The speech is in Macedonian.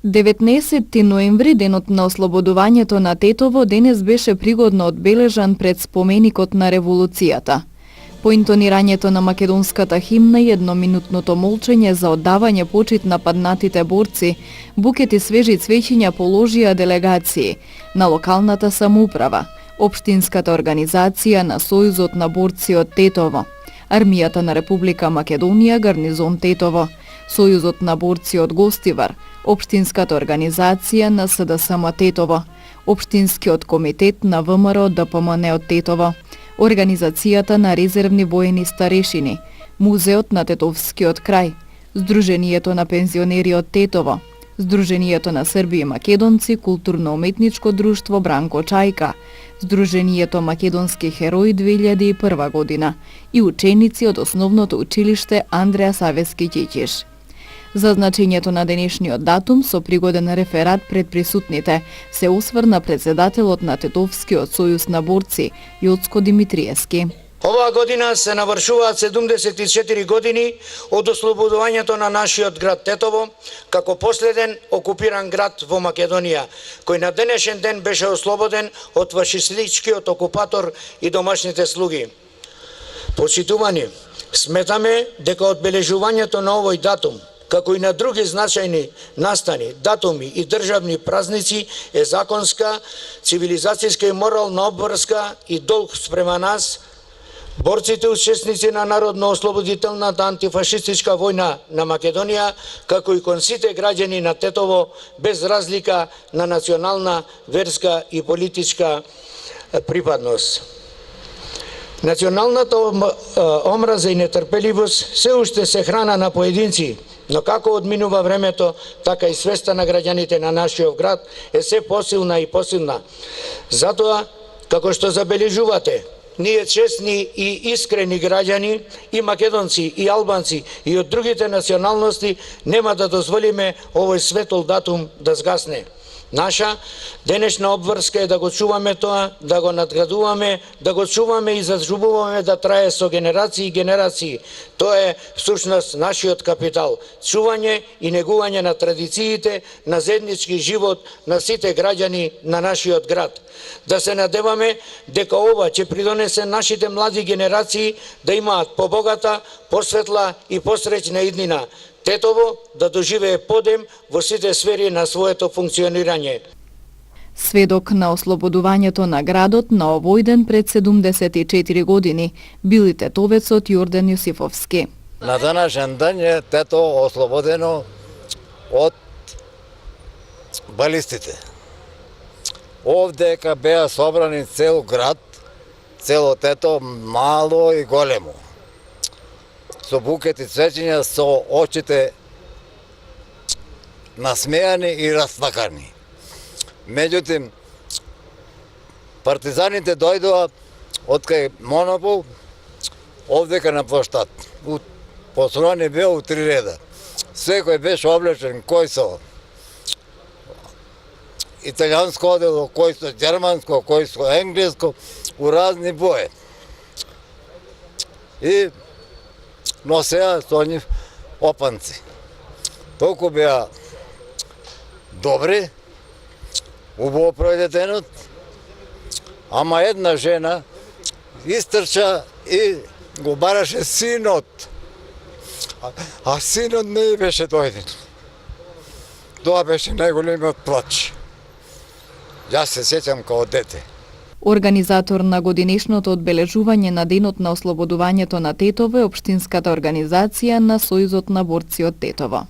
19 ноември, денот на ослободувањето на Тетово, денес беше пригодно одбележан пред споменикот на револуцијата. По интонирањето на македонската химна и едноминутното молчење за оддавање почит на паднатите борци, букети свежи цвеќиња положија делегации на локалната самоуправа, општинската организација на Сојузот на борци од Тетово, Армијата на Република Македонија, гарнизон Тетово, Сојузот на борци од Гостивар, Општинската организација на СДСМ Тетово, Општинскиот комитет на ВМРО ДПМН од Тетово, Организацијата на резервни воени старешини, Музеот на Тетовскиот крај, Сдруженијето на пензионери од Тетово, Сдруженијето на Срби и македонци, Културно-уметничко друштво Бранко Чајка, Сдруженијето Македонски херои 2001 година и ученици од основното училиште Андреа Савески Ќиќиш. За значењето на денешниот датум со пригоден реферат пред присутните се осврна председателот на Тетовскиот сојуз на борци Јоцко Димитриевски. Оваа година се навршуваат 74 години од ослободувањето на нашиот град Тетово, како последен окупиран град во Македонија, кој на денешен ден беше ослободен од фашистичкиот окупатор и домашните слуги. Почитувани, сметаме дека одбележувањето на овој датум, како и на други значајни настани, датуми и државни празници е законска, цивилизацијска и морална обврска и долг спрема нас, борците учесници на народно-ослободителната антифашистичка војна на Македонија, како и кон сите граѓани на Тетово, без разлика на национална, верска и политичка припадност. Националната омраза и нетрпеливост се уште се храна на поединци, но како одминува времето, така и свеста на граѓаните на нашиот град е се посилна и посилна. Затоа, како што забележувате, ние честни и искрени граѓани, и македонци, и албанци, и од другите националности, нема да дозволиме овој светол датум да згасне. Наша денешна обврска е да го чуваме тоа, да го надградуваме, да го чуваме и зажубуваме да трае со генерации и генерации. Тоа е всушност нашиот капитал. Чување и негување на традициите, на заеднички живот на сите граѓани на нашиот град. Да се надеваме дека ова ќе придонесе нашите млади генерации да имаат побогата, посветла и посреќна иднина. Тетово да доживее подем во сите сфери на своето функционирање. Сведок на ослободувањето на градот на овој ден пред 74 години бил и тетовецот Јордан Јосифовски. На данашен ден е Тетово ослободено од балистите. Овдека беа собрани цел град, цело Тетово, мало и големо. Со букети цвеќиња, со очите насмејани и расплакани. Меѓутим, партизаните дојдоа од кај Монопол, овдека на плоштад. Построени беа у 3 реда. Секој беше облечен, кој со италијанско одело, кој со германско, кој со енглеско, у разни боje. И носеа со нив опанци. Толку беа добри, убаво проведенот, ама една жена истрча и го бараше синот. А синот не беше дојден. Тоа беше најголемиот плач. Јас се сеќам као дете. Организатор на годинешното одбележување на денот на ослободувањето на Тетово е Општинската организација на Сојузот на борци од Тетово.